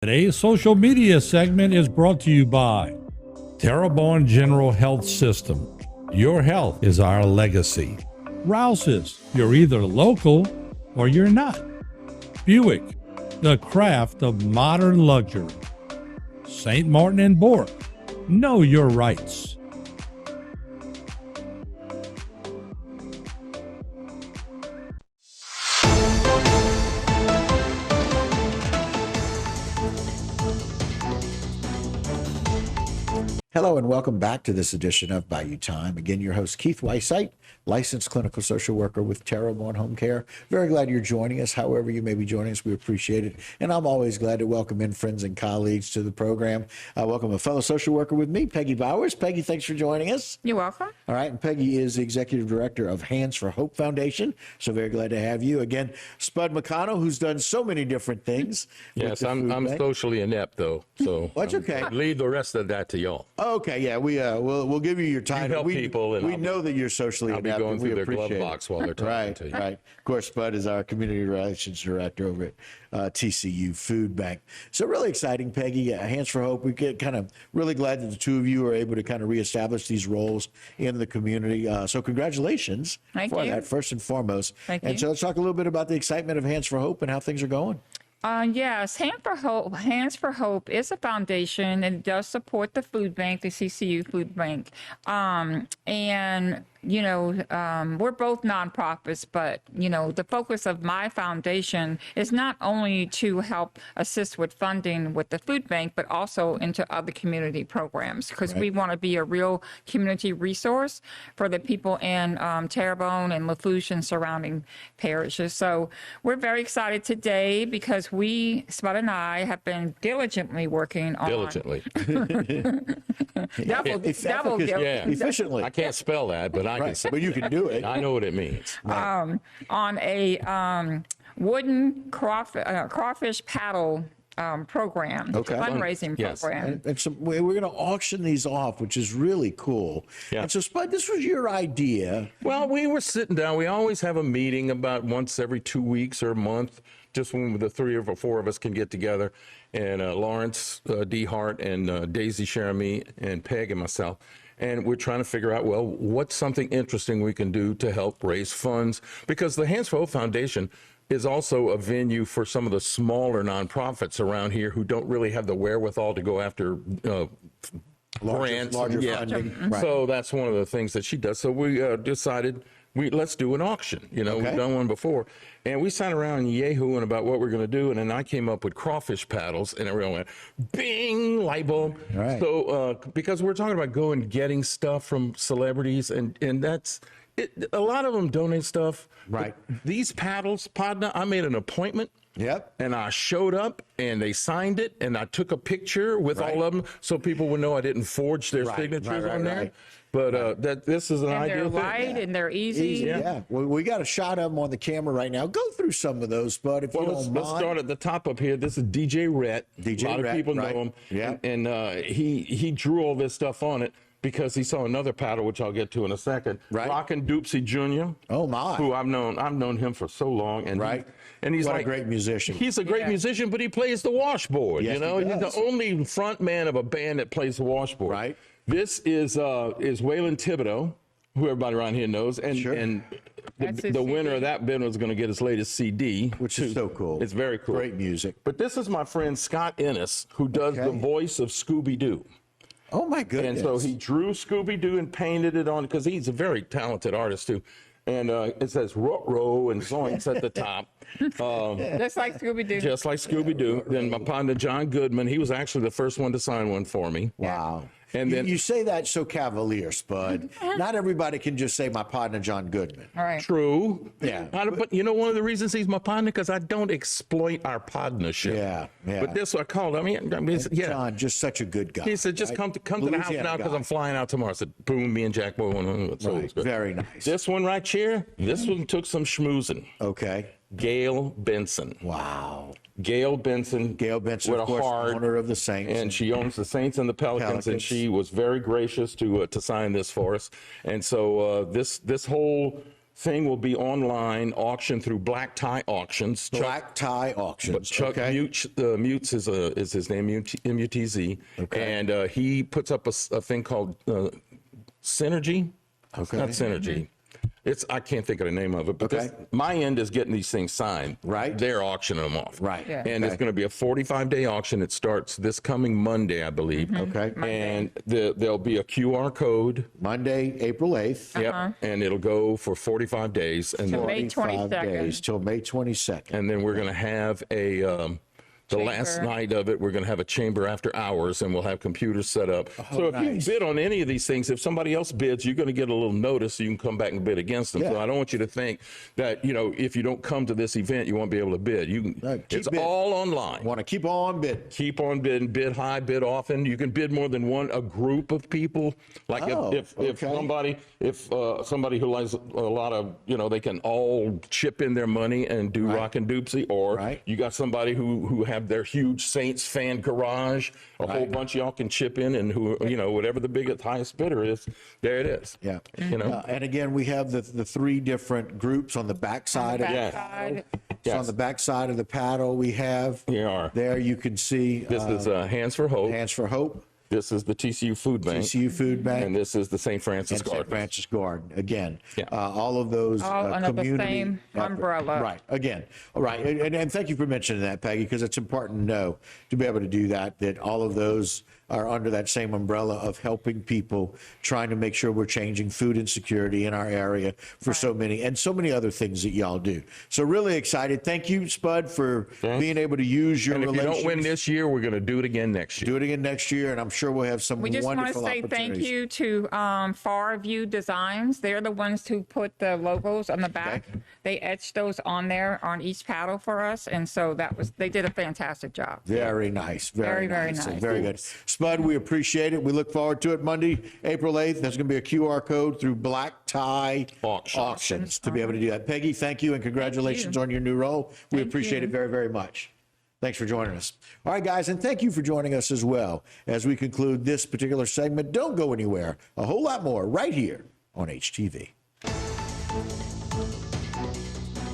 Today's social media segment is brought to you by Terrebonne General Health System. Your health is our legacy. Rouse's, you're either local or you're not. Buick, the craft of modern luxury. St. Martin and Bork, know your rights. Hello and welcome back to this edition of Bayou Time. Again, your host, Keith Weissite, licensed clinical social worker with Terrebonne Home Care. Very glad you're joining us. However you may be joining us, we appreciate it. And I'm always glad to welcome in friends and colleagues to the program. Welcome a fellow social worker with me, Peggy Bowers. Peggy, thanks for joining us. You're welcome. All right, and Peggy is the executive director of Hands for Hope Foundation. So very glad to have you. Again, Spud McConnell, who's done so many different things. Yes, I'm socially inept, though. So that's okay. Leave the rest of that to y'all. Okay, yeah, we'll give you your time. You help people, and we know that you're socially I'll be going through their glove box while they're talking to you. Right. Of course, Spud is our community relations director over at TCU Food Bank. So really exciting, Peggy. Hands for Hope. We get kind of really glad that the two of you are able to kind of reestablish these roles in the community. So congratulations for that, first and foremost. Thank and you. so let's talk a little bit about the excitement of Hands for Hope and how things are going. Yes, Hands for Hope is a foundation and does support the food bank, the CCU Food Bank. And we're both nonprofits, but, the focus of my foundation is not only to help assist with funding with the food bank, but also into other community programs, because we want to be a real community resource for the people in Terrebonne and Lafourche and surrounding parishes. So we're very excited today because Spud and I, have been diligently working on... Diligently. Efficiently. I can't spell that, but I can say but you can do it. I know what it means. On a wooden crawfish paddle program, fundraising program. And so we're going to auction these off, which is really cool. Yeah. And so, Spud, this was your idea. Well, we were sitting down. We always have a meeting about once every 2 weeks or a month, just when the three or four of us can get together. And Lawrence D. Hart and Daisy Cherami and Peg and myself. And we're trying to figure out, well, what's something interesting we can do to help raise funds? Because the Hands for Hope Foundation is also a venue for some of the smaller nonprofits around here who don't really have the wherewithal to go after grants. Larger funding. Right. So that's one of the things that she does. So we decided let's do an auction. We've done one before. And we sat around yay-hooing about what we're going to do. And then I came up with crawfish paddles, and everyone went, bing, light bulb. Right. So because we're talking about going and getting stuff from celebrities, and that's it, a lot of them donate stuff. Right. But these paddles, Podna, I made an appointment. Yep. And I showed up, and they signed it, and I took a picture with all of them so people would know I didn't forge their signatures on there. But that this is an ideal thing. They're light and they're easy. Yeah. Well, we got a shot of them on the camera right now. Go through some of those, Bud, if you don't mind. Let's start at the top up here. This is DJ Rhett. DJ a lot Rhett, of people know him. Yeah. And he drew all this stuff on it because he saw another paddle, which I'll get to in a second. Right. Rockin' Doopsie Jr. Oh, my. Who I've known him for so long. And he's what like a great musician. He's a great musician, but he plays the washboard. Yes, He's the only front man of a band that plays the washboard. Right. This is Waylon Thibodeau, who everybody around here knows, and the winner of that bid was going to get his latest CD, which is so cool. It's very cool. Great music. But this is my friend Scott Ennis, who does the voice of Scooby-Doo. Oh, my goodness. And so he drew Scooby-Doo and painted it on, because he's a very talented artist, too. And it says "Ruh-roh" and Zoinks at the top. Just like Scooby-Doo. Just like Scooby-Doo. Then my partner, John Goodman, he was actually the first one to sign one for me. Wow. And then you say that so cavalier, Spud. Not everybody can just say my partner, John Goodman. All right. True. Yeah. But one of the reasons he's my partner, because I don't exploit our partnership. Yeah. But this I called. John, just such a good guy. He said, just come to the house now because I'm flying out tomorrow. I said, boom, me and Jack Boy went on. So it was good. Very nice. This one right here, this one took some schmoozing. Okay. Gail Benson. Wow. Gail Benson. Gail Benson, with of course, heart, owner of the Saints. And she owns the Saints and the Pelicans. And she was very gracious to sign this for us. And so this whole thing will be online, auctioned through Black Tie Auctions. Black Tie Auctions. Chuck okay. Mutz is his name, M-U-T-Z. Okay. And he puts up a thing called Synergy. Okay. Not Synergy. I can't think of the name of it, but Okay. my end is getting these things signed. Right. They're auctioning them off. Right. Yeah. And it's Okay. going to be a 45-day auction. It starts this coming Monday, I believe. Okay. And there'll be a QR code. Monday, April 8th. Yep. And it'll go for 45 days. And, To May 45 days 22nd. till May 22nd. and then we're going to have the last Chamber. night of it, we're going to have a chamber after hours, and we'll have computers set up. So if nice. you bid on any of these things, if somebody else bids, you're going to get a little notice so you can come back and bid against them. Yeah. So I don't want you to think that, you know, if you don't come to this event, you won't be able to bid. No, keep It's bidding. all online. Want to keep on bidding. Keep on bidding, bid high, bid often. You can bid more than a group of people. Like if okay. somebody who likes a lot of, you know, they can all chip in their money and do rock and doopsie, or Right. you got somebody who have their huge Saints fan garage, a whole Right. bunch of y'all can chip in, and who, you know, whatever the biggest, highest bidder is, there it is. Yeah. You know? And again, we have the three different groups on the backside of Yeah. Backside. So on Yes. the backside of the paddle, we have We are. there. You can see This is Hands for Hope. Hands for Hope, This is the TCU Food Bank. TCU Food Bank, And this is the St. Francis and St. Garden. Francis Garden. Again, Yeah. all of those All under the community same umbrella. Right. Again, all right. And thank you for mentioning that, Peggy, because it's important to know to be able to do that. That all of those are under that same umbrella of helping people, trying to make sure we're changing food insecurity in our area for so many other things that y'all do. So really excited. Thank you, Spud, for being able to use your And if you relations. don't win this year, we're going to do it again next year. Do it again next year, and I'm sure we'll have some We just want to wonderful say opportunities. thank you to Far View Designs. They're the ones who put the logos on the back. Okay. They etched those on there on each paddle for us, and so they did a fantastic job. Very nice. Very, Very, nice. very Very good. Spud, we appreciate it. We look forward to it Monday, April 8th. There's going to be a QR code through Black Tie Auctions to be able to do that. Peggy, thank you, and congratulations on your new role. We Thank appreciate you. it very, very much. Thanks for joining us. All right, guys, and thank you for joining us as well. As we conclude this particular segment, don't go anywhere. A whole lot more right here on HTV.